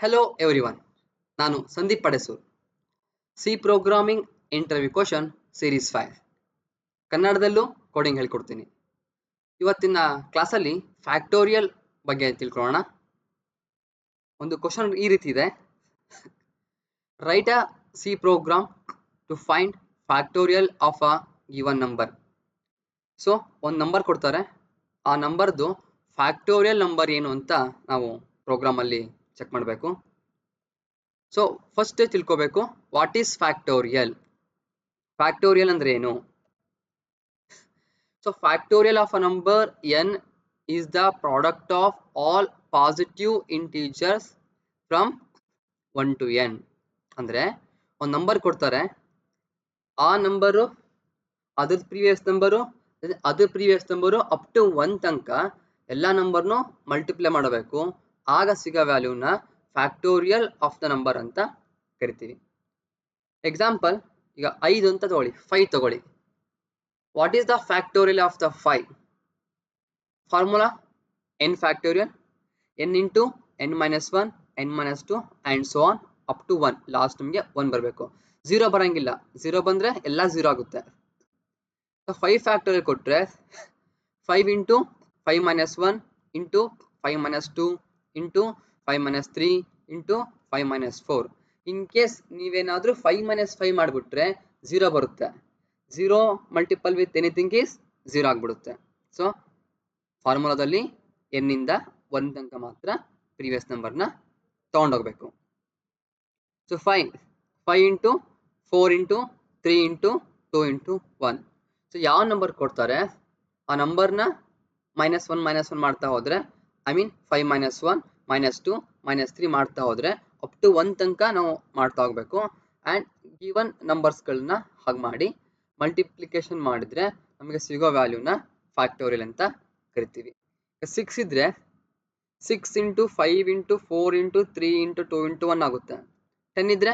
Hello everyone, ನಾನು Sandeep Padesur. C programming interview question series 5 ಕನ್ನಡದಲ್ಲೂ coding ಹೇಳ್ಕೊಡ್ತೀನಿ. ಇವತ್ತಿನ ಕ್ಲಾಸಲ್ಲಿ ಫ್ಯಾಕ್ಟೋರಿಯಲ್ ಬಗ್ಗೆ ತಿಳ್ಕೊಳ್ಳೋಣ. ಒಂದು ಕ್ವಶನ್ ಈ ರೀತಿ ಇದೆ: write a C program to find factorial of a given number. So ಒಂದು ನಂಬರ್ ಕೊಡ್ತಾರೆ, ಆ ನಂಬರ್ದು ಫ್ಯಾಕ್ಟೋರಿಯಲ್ ನಂಬರ್ ಏನು ಅಂತ ನಾವು ಪ್ರೋಗ್ರಾಮಲ್ಲಿ ಚೆಕ್ ಮಾಡಬೇಕು. ಸೊ ಫಸ್ಟ್ ತಿಳ್ಕೋಬೇಕು, ವಾಟ್ ಈಸ್ ಫ್ಯಾಕ್ಟೋರಿಯಲ್. ಫ್ಯಾಕ್ಟೋರಿಯಲ್ ಅಂದ್ರೆ ಏನು? So factorial of a number n is the product of all positive integers from 1 to n. ಅಂದ್ರೆ ಒಂದು ನಂಬರ್ ಕೊಡ್ತಾರೆ, ಆ ನಂಬರು ಅದ್ರ ಪ್ರೀವಿಯಸ್ ನಂಬರು ಅಪ್ ಟು 1 ತನಕ ಎಲ್ಲ ನಂಬರ್ನು ಮಲ್ಟಿಪ್ಲೈ ಮಾಡಬೇಕು, ಆಗ ಸಿಗೋ ವ್ಯಾಲ್ಯೂನ ಫ್ಯಾಕ್ಟೋರಿಯಲ್ ಆಫ್ ದ ನಂಬರ್ ಅಂತ ಕರಿತೀವಿ. ಎಕ್ಸಾಂಪಲ್, ಈಗ 5 ಅಂತ ತಗೊಳ್ಳಿ, 5 ತಗೊಳ್ಳಿ. What is the factorial of the 5? Formula n factorial, n into n minus 1, n minus 2 and so on up to 1. Last ನಿಮಗೆ 1 ಬರಬೇಕು, 0 ಬರೋಂಗಿಲ್ಲ. 0 ಬಂದರೆ ಎಲ್ಲ 0 ಆಗುತ್ತೆ. 5 ಫ್ಯಾಕ್ಟೋರಿಯಲ್ ಕೊಟ್ಟರೆ 5 into 5 minus 1 into 5 minus 2 into 5 minus 3 into 5 minus 4. In case ನೀವೇನಾದರೂ 5 minus 5 ಮಾಡಿಬಿಟ್ರೆ 0 ಬರುತ್ತೆ. 0 ಮಲ್ಟಿಪಲ್ ವಿತ್ ಎನಿಥಿಂಗ್ ಈಸ್ 0 ಆಗಿಬಿಡುತ್ತೆ. ಸೊ ಫಾರ್ಮುಲಾದಲ್ಲಿ n ಇಂದ 1 ತನಕ ಮಾತ್ರ ಪ್ರೀವಿಯಸ್ ನಂಬರ್ನ ತೊಗೊಂಡೋಗ್ಬೇಕು. So 5 into 4 into 3 into 2 into 1. So ಯಾವ ನಂಬರ್ ಕೊಡ್ತಾರೆ ಆ ನಂಬರ್ನ -1 ಮಾಡ್ತಾ ಹೋದರೆ, I mean 5 minus 1 minus 2 minus 3 ಮಾಡ್ತಾ ಹೋದರೆ ಅಪ್ ಟು 1 ತನಕ ನಾವು ಮಾಡ್ತಾ ಹೋಗ್ಬೇಕು. ಆ್ಯಂಡ್ ಗಿವನ್ ನಂಬರ್ಸ್ಗಳನ್ನ ಹಾಗೆ ಮಾಡಿ ಮಲ್ಟಿಪ್ಲಿಕೇಶನ್ ಮಾಡಿದರೆ ನಮಗೆ ಸಿಗೋ ವ್ಯಾಲ್ಯೂನ ಫ್ಯಾಕ್ಟೋರಿಯಲ್ ಅಂತ ಕರಿತೀವಿ. 6 ಇದ್ದರೆ 6 into 5 into 4 into 3 into 2 into 1 ಆಗುತ್ತೆ. 10 ಇದ್ದರೆ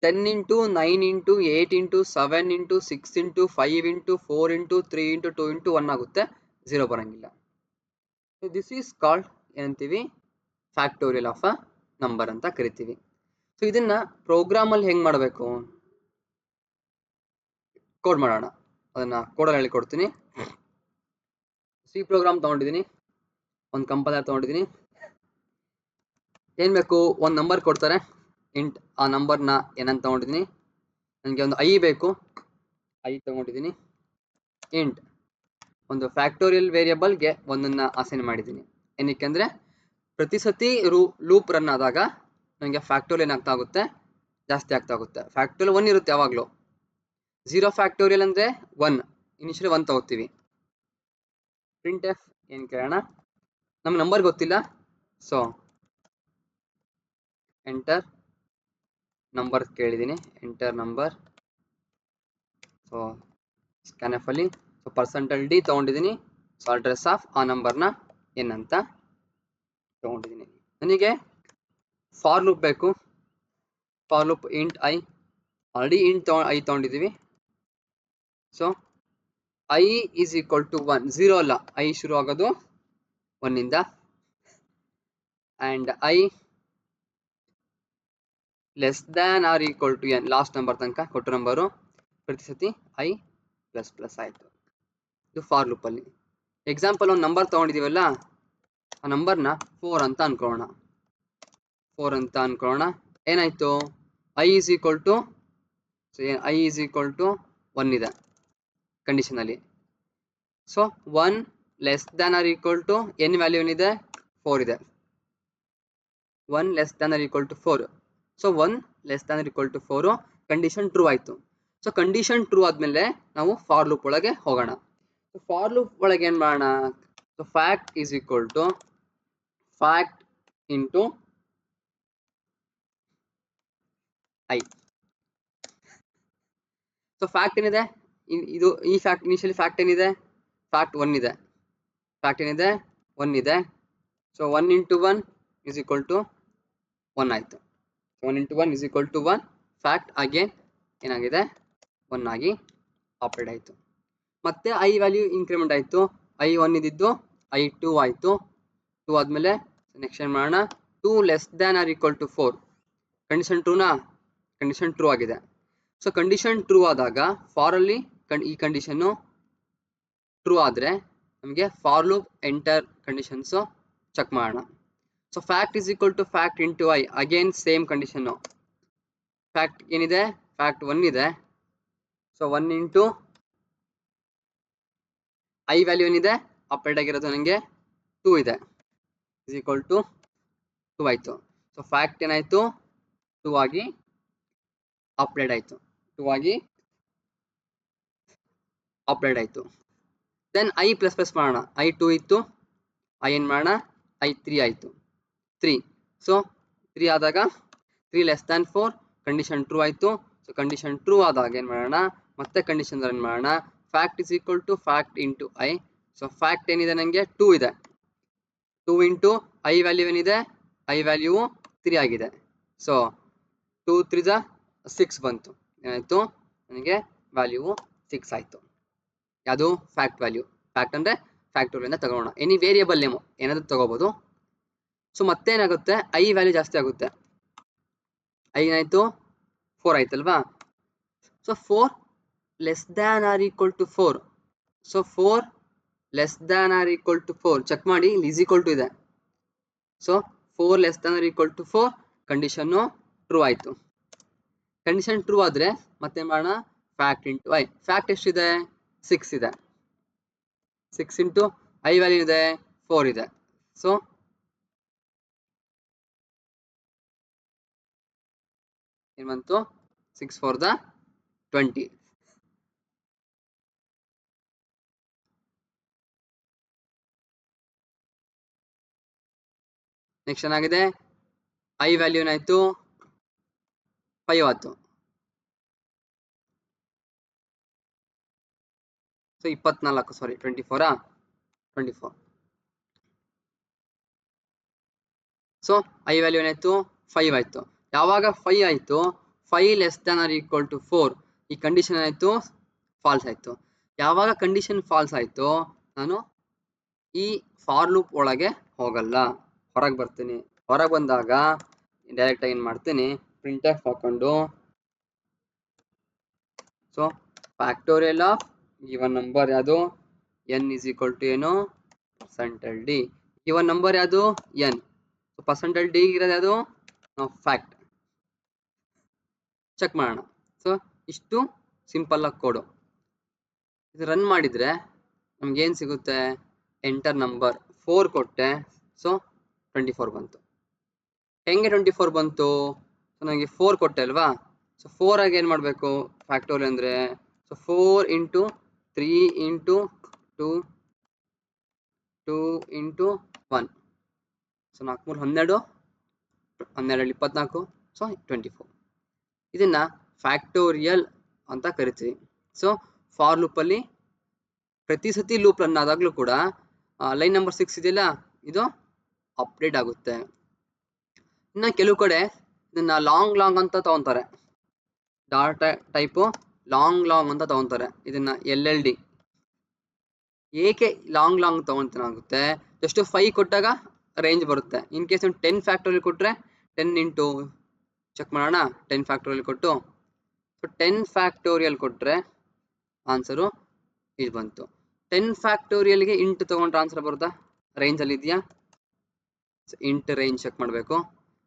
10 into 9 into 8 into 7 into 6 into 5 into 4 into 3 into 2 into 1 ಆಗುತ್ತೆ, 0 ಬರೋಂಗಿಲ್ಲ. ಸೊ ದಿಸ್ ಈಸ್ ಕಾಲ್ಡ್ ಏನಂತೀವಿ, ಫ್ಯಾಕ್ಟೋರಿಯಲ್ ಆಫ್ ಅ ನಂಬರ್ ಅಂತ ಕರಿತೀವಿ. ಸೊ ಇದನ್ನ ಪ್ರೋಗ್ರಾಮಲ್ಲಿ ಹೆಂಗೆ ಮಾಡಬೇಕು, ಕೋಡ್ ಮಾಡೋಣ. ಅದನ್ನು ಕೋಡಲ್ಲಿ ಹೇಳಿಕೊಡ್ತೀನಿ. ಸಿ ಪ್ರೋಗ್ರಾಮ್ ತೊಗೊಂಡಿದ್ದೀನಿ, ಒಂದು ಕಂಪೈಲರ್ ತೊಗೊಂಡಿದ್ದೀನಿ. ಏನು ಬೇಕು, ಒಂದು ನಂಬರ್ ಕೊಡ್ತಾರೆ ಇಂಟ್, ಆ ನಂಬರ್ನ ಏನಂತ ತೊಗೊಂಡಿದ್ದೀನಿ, ನನಗೆ ಒಂದು i ಬೇಕು, i ತೊಗೊಂಡಿದ್ದೀನಿ. ಇಂಟ್ ಒಂದು ಫ್ಯಾಕ್ಟೋರಿಯಲ್ ವೇರಿಯಬಲ್ಗೆ ಒಂದನ್ನು ಅಸೈನ್ ಮಾಡಿದ್ದೀನಿ. ಏನಕ್ಕೆ ಅಂದರೆ ಪ್ರತಿ ಸತಿ ಲೂಪ್ ರನ್ ಆದಾಗ ನನಗೆ ಫ್ಯಾಕ್ಟೋರಿಯಲ್ ಏನಾಗ್ತಾ ಆಗುತ್ತೆ, ಜಾಸ್ತಿ ಆಗ್ತಾ ಹೋಗುತ್ತೆ. ಫ್ಯಾಕ್ಟೋರಿಯಲ್ 1 ಇರುತ್ತೆ ಯಾವಾಗಲೂ. 0 ಫ್ಯಾಕ್ಟೋರಿಯಲ್ ಅಂದರೆ 1, ಇನಿಷಿಯಲಿ 1 ತಗೋತೀವಿ. ಪ್ರಿಂಟ್ ಎಫ್ ಏನು ಕೇಳೋಣ, ನಮ್ಗೆ ನಂಬರ್ ಗೊತ್ತಿಲ್ಲ. ಸೊ ಎಂಟರ್ ನಂಬರ್ ಕೇಳಿದ್ದೀನಿ, ಎಂಟರ್ ನಂಬರ್. ಸೊ ಸ್ಕ್ಯಾನ್ಎಫ್ ಅಲ್ಲಿ %d ತೊಗೊಂಡಿದ್ದೀನಿ. ಸೊ ಅಡ್ರೆಸ್ ಆಫ್ ಆ ನಂಬರ್ನ n ಅಂತ ತೊಗೊಂಡಿದ್ದೀನಿ. ನನಗೆ ಫಾರ್ ಲೂಪ್ ಬೇಕು. For loop int i, already int i ತೊಗೊಂಡಿದ್ದೀವಿ. So i is equal to 1, 0 ಅಲ್ಲ, i ಶುರು ಆಗೋದು 1 ಇಂದ. And i less than or equal to n, last number ತನಕ ಕೊಟ್ಟು ನಂಬರು. ಪ್ರತಿ ಸತಿ i ಪ್ಲಸ್ ಪ್ಲಸ್ ಆಯಿತು. ಇದು ಫಾರ್ ಲೂಪಲ್ಲಿ. ಎಕ್ಸಾಂಪಲ್, ಒಂದು ನಂಬರ್ ತೊಗೊಂಡಿದ್ದೀವಲ್ಲ, ಆ ನಂಬರ್ನ 4 ಅಂತ ಅನ್ಕೊಳ್ಳೋಣ. 4 ಅಂತ ಅನ್ಕೊಳ್ಳೋಣ. ಏನಾಯಿತು, i is equal to, so i is equal to 1 ಇದೆ ಕಂಡೀಷನಲ್ಲಿ. So 1 less than or equal to n value ಏನಿದೆ, 4 ಇದೆ. 1 less than or equal to 4. So 1 less than or equal to 4 condition true ಆಯಿತು. ಸೊ ಕಂಡೀಷನ್ ಟ್ರೂ ಆದಮೇಲೆ ನಾವು for loop ಒಳಗೆ ಹೋಗೋಣ. For loop ಒಳಗೆ ಏನು ಮಾಡೋಣ, so fact is equal to fact into i. So fact ಏನಿದೆ, ಇದು ಈ ಫ್ಯಾಕ್ಟ್ ಇನಿಷಿಯಲಿ ಫ್ಯಾಕ್ಟ್ ಏನಿದೆ, ಫ್ಯಾಕ್ಟ್ 1 ಇದೆ. ಫ್ಯಾಕ್ಟ್ ಏನಿದೆ, 1 ಇದೆ. So 1 into 1 is equal to 1 ಆಯಿತು. 1 into 1 is equal to 1. Fact again ಏನಾಗಿದೆ, 1 ಆಗಿ ಆಪ್ರೇಟ್ ಆಯಿತು. ಮತ್ತೆ i ವ್ಯಾಲ್ಯೂ ಇನ್ಕ್ರಿಮೆಂಟ್ ಆಯಿತು. i 1 ಇದ್ದಿದ್ದು i 2 ಆಯಿತು. 2 ಆದಮೇಲೆ ನೆಕ್ಸ್ಟ್ ಏನು ಮಾಡೋಣ, 2 less than or equal to 4 condition ಟ್ರೂನಾ? ಕಂಡೀಷನ್ ಟ್ರೂ ಆಗಿದೆ. ಸೊ ಕಂಡೀಷನ್ ಟ್ರೂ ಆದಾಗ ಫಾರ್ ಅಲ್ಲಿ ಈ ಕಂಡೀಷನ್ನು ಟ್ರೂ ಆದರೆ ನಮಗೆ for loop enter conditions check ಮಾಡೋಣ. So fact is equal to fact into I, again same ಕಂಡೀಷನ್ನು. ಫ್ಯಾಕ್ಟ್ ಏನಿದೆ? ಫ್ಯಾಕ್ಟ್ 1 ಇದೆ. ಸೊ 1 ಇಂಟು ಐ ವ್ಯಾಲ್ಯೂ ಏನಿದೆ ಅಪ್ಡೇಟ್ ಆಗಿರೋದು ನನಗೆ 2 ಇದೆ, ಇಸ್ ಈಕ್ವಲ್ ಟು 2 ಆಯಿತು. ಸೊ ಫ್ಯಾಕ್ಟ್ ಏನಾಯಿತು? 2 ಆಗಿ ಅಪ್ಡೇಟ್ ಆಯಿತು, 2 ಆಗಿ ಅಪ್ಡೇಟ್ ಆಯಿತು. ದೆನ್ ಐ ಪ್ಲಸ್ ಪ್ಲಸ್ ಮಾಡೋಣ. ಐ 2 ಇತ್ತು, ಐ ಏನು ಮಾಡೋಣ? ಐ 3 ಆಯಿತು, 3. ಸೊ 3 ಆದಾಗ 3 ಲೆಸ್ ದ್ಯಾನ್ 4 ಕಂಡೀಷನ್ ಟ್ರೂ ಆಯಿತು. ಸೊ ಕಂಡೀಷನ್ ಟ್ರೂ ಆದಾಗ ಏನು ಮಾಡೋಣ? ಮತ್ತೆ ಕಂಡೀಷನ್ ರನ್ ಮಾಡೋಣ. Fact is equal to fact into i. So fact ಏನಿದೆ ನನಗೆ 2 ಇದೆ, 2 ಇಂಟು ಐ ವ್ಯಾಲ್ಯೂ ಏನಿದೆ? ಐ ವ್ಯಾಲ್ಯೂ 3 ಆಗಿದೆ. ಸೊ 2 3 6 ಬಂತು. ಏನಾಯಿತು? ನನಗೆ ವ್ಯಾಲ್ಯೂ 6 ಆಯಿತು. ಯಾವುದು? Fact value. ಫ್ಯಾಕ್ಟ್ ಅಂದರೆ ಫ್ಯಾಕ್ಟೋರಿಯಿಂದ ತಗೋಣ. ಎನಿ ವೇರಿಯಬಲ್ ನೇಮು ಏನಾದರೂ ತಗೋಬೋದು. ಸೊ ಮತ್ತೇನಾಗುತ್ತೆ? ಐ ವ್ಯಾಲ್ಯೂ ಜಾಸ್ತಿ ಆಗುತ್ತೆ. ಐ ಏನಾಯಿತು? 4 ಆಯ್ತಲ್ವಾ? So 4 less than or equal to 4. So 4 less than or equal to 4 check ಮಾಡಿ, ಇಲ್ಲಿ ಈಸ್ ಈಕ್ವಲ್ ಟು ಇದೆ. So 4 less than or equal to 4 ಕಂಡೀಷನ್ನು ಟ್ರೂ ಆಯಿತು. ಕಂಡೀಷನ್ ಟ್ರೂ ಆದರೆ ಮತ್ತೇನು ಮಾಡೋಣ? Fact into I. ಫ್ಯಾಕ್ಟ್ ಎಷ್ಟಿದೆ? 6 ಇದೆ. 6 ಇಂಟು ಐ ವ್ಯಾಲ್ಯೂ ಇದೆ 4 ಇದೆ. ಸೊ ಏನು ಬಂತು? 6 4 20. ನೆಕ್ಸ್ಟ್ ಏನಾಗಿದೆ? ಐ ವ್ಯಾಲ್ಯೂ ಏನಾಯಿತು? 5 ಆಯಿತು. So 24, sorry 24. 24. So i value ಏನಾಯಿತು? 5 ಆಯಿತು. ಯಾವಾಗ 5 ಆಯಿತು? 5 less than or equal to 4 ಈ ಕಂಡೀಷನ್ ಏನಾಯಿತು? ಫಾಲ್ಸ್ ಆಯಿತು. ಯಾವಾಗ ಕಂಡೀಷನ್ ಫಾಲ್ಸ್ ಆಯಿತು ನಾನು ಈ ಫಾರ್ ಲೂಪ್ ಒಳಗೆ ಹೋಗಲ್ಲ, ಹೊರಗೆ ಬರ್ತೀನಿ. ಹೊರಗೆ ಬಂದಾಗ ಡೈರೆಕ್ಟಾಗಿ ಏನು ಮಾಡ್ತೀನಿ? ಪ್ರಿಂಟ್ ಎಫ್ ಹಾಕೊಂಡು so factorial of given number ಯಾವುದು? ಎನ್ ಇಸ್ ಈಕ್ವಲ್ ಟು ಏನು? Percentage D. ಗಿವನ್ ನಂಬರ್ ಯಾವುದು? ಎನ್. ಸೊ ಪರ್ಸೆಂಟೇಜ್ ಡಿ ಇರೋದು ಯಾವುದು? ಫ್ಯಾಕ್ಟ್. ಚೆಕ್ ಮಾಡೋಣ. ಸೊ ಇಷ್ಟು ಸಿಂಪಲ್ ಆಗಿ ಕೋಡು. ಇದು ರನ್ ಮಾಡಿದರೆ ನಮ್ಗೇನು ಸಿಗುತ್ತೆ? ಎಂಟರ್ ನಂಬರ್ 4 ಕೊಟ್ಟೆ, ಸೊ 24 ಬಂತು. ಹೆಂಗೆ 24 ಬಂತು? ಸೊ ನನಗೆ 4 ಕೊಟ್ಟೆ ಅಲ್ವಾ? ಸೊ 4 ಆಗಿ ಏನು ಮಾಡಬೇಕು? ಫ್ಯಾಕ್ಟೋರಿಯಲ್ ಅಂದರೆ so 4 into 3 into 2 2 into 1. So 4 3 12, 12 24, so 24. ಇದನ್ನು ಫ್ಯಾಕ್ಟೋರಿಯಲ್ ಅಂತ ಕರಿತೀವಿ. ಸೊ ಫಾರ್ ಲೂಪಲ್ಲಿ ಪ್ರತಿ ಸತಿ ಲೂಪ್ ರನ್ ಆದಾಗಲೂ ಕೂಡ ಲೈನ್ ನಂಬರ್ 6 ಇದೆಯಲ್ಲ, ಇದು ಅಪ್ಡೇಟ್ ಆಗುತ್ತೆ. ಇನ್ನು ಕೆಲವು ಕಡೆ ಇದನ್ನು ಲಾಂಗ್ ಅಂತ ತಗೊತಾರೆ. ಡಾಟಾ ಟೈಪು ಲಾಂಗ್ ಅಂತ ತಗೊತಾರೆ. ಇದನ್ನು LLD. ಏಕೆ ಲಾಂಗ್ ತಗೊತಾಗುತ್ತೆ? ಜಸ್ಟ್ 5 ಕೊಟ್ಟಾಗ ರೇಂಜ್ ಬರುತ್ತೆ. ಇನ್ ಕೇಸ್ 10 ಫ್ಯಾಕ್ಟೋರಿಯಲ್ ಕೊಟ್ಟರೆ 10 ಇಂಟು ಚೆಕ್ ಮಾಡೋಣ. 10 ಫ್ಯಾಕ್ಟೋರಿಯಲ್ ಕೊಟ್ಟು ಸೊ 10 ಫ್ಯಾಕ್ಟೋರಿಯಲ್ ಕೊಟ್ಟರೆ ಆನ್ಸರು ಇದು ಬಂತು. 10 ಫ್ಯಾಕ್ಟೋರಿಯಲ್ಗೆ ಇಂಟು ತೊಗೊಂಡ್ರೆ ಆನ್ಸರ್ ಬರುತ್ತಾ? ರೇಂಜಲ್ಲಿ ಇದೆಯಾ? ಸೊ ಇಂಟ್ ರೇಂಜ್ ಚೆಕ್ ಮಾಡಬೇಕು.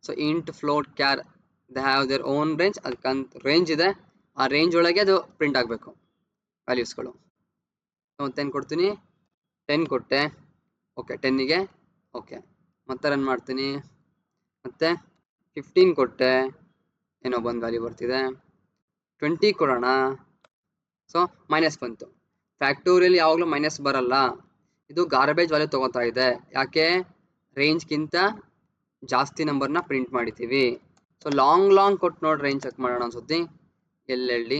So int float char they have their own range. ಅದಕ್ಕಂತ ರೇಂಜ್ ಇದೆ, ಆ ರೇಂಜ್ ಒಳಗೆ ಅದು ಪ್ರಿಂಟ್ ಆಗಬೇಕು ವ್ಯಾಲ್ಯೂಸ್ಗಳು. ಸೊ 10 ಕೊಡ್ತೀನಿ, 10 ಕೊಟ್ಟೆ, ಓಕೆ 10ಗೆ ಓಕೆ. ಮತ್ತೆ ರನ್ ಮಾಡ್ತೀನಿ, ಮತ್ತೆ 15 ಕೊಟ್ಟೆ, ಏನೋ ಬಂದು ವ್ಯಾಲ್ಯೂ ಬರ್ತಿದೆ. 20 ಕೊಡೋಣ, ಸೊ ಮೈನಸ್ ಬಂತು. ಫ್ಯಾಕ್ಟೋರಿಯಲ್ ಯಾವಾಗಲೂ ಮೈನಸ್ ಬರಲ್ಲ, ಇದು ಗಾರ್ಬೇಜ್ ವ್ಯಾಲ್ಯೂ ತೊಗೋತಾ ಇದೆ. ಯಾಕೆ? ರೇಂಜ್ಗಿಂತ ಜಾಸ್ತಿ ನಂಬರ್ನ ಪ್ರಿಂಟ್ ಮಾಡಿದ್ದೀವಿ. ಸೊ ಲಾಂಗ್ ಕೊಟ್ಟು ನೋಡಿ ರೇಂಜ್ ಚೆಕ್ ಮಾಡೋಣ ಅನ್ಸುತ್ತಿ. LLD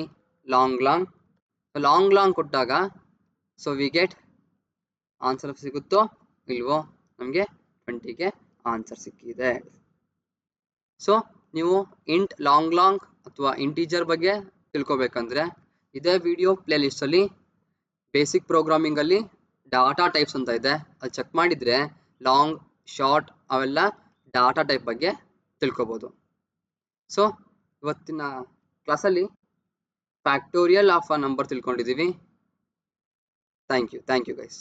ಲಾಂಗ್ ಕೊಟ್ಟಾಗ ಸೊ ವಿ ಗೆಟ್ ಆನ್ಸರ್ ಸಿಗುತ್ತೋ ಇಲ್ವೋ? ನಮಗೆ 20ಗೆ ಆನ್ಸರ್ ಸಿಕ್ಕಿದೆ. ಸೊ ನೀವು ಇಂಟ್ ಲಾಂಗ್ ಅಥವಾ ಇಂಟೀಜರ್ ಬಗ್ಗೆ ತಿಳ್ಕೊಬೇಕಂದ್ರೆ ಇದೇ ವಿಡಿಯೋ ಪ್ಲೇ ಲಿಸ್ಟಲ್ಲಿ ಬೇಸಿಕ್ ಪ್ರೋಗ್ರಾಮಿಂಗಲ್ಲಿ ಡಾಟಾ ಟೈಪ್ಸ್ ಅಂತ ಇದೆ, ಅದು ಚೆಕ್ ಮಾಡಿದರೆ ಲಾಂಗ್ ಶಾರ್ಟ್ ಅವೆಲ್ಲ ಡಾಟಾ ಟೈಪ್ ಬಗ್ಗೆ ತಿಳ್ಕೊಬೋದು. ಸೊ ಇವತ್ತಿನ ಕ್ಲಾಸಲ್ಲಿ ಫ್ಯಾಕ್ಟೋರಿಯಲ್ ಆಫ್ ಅ ನಂಬರ್ ತಿಳ್ಕೊಂಡಿದ್ದೀವಿ. Thank you guys.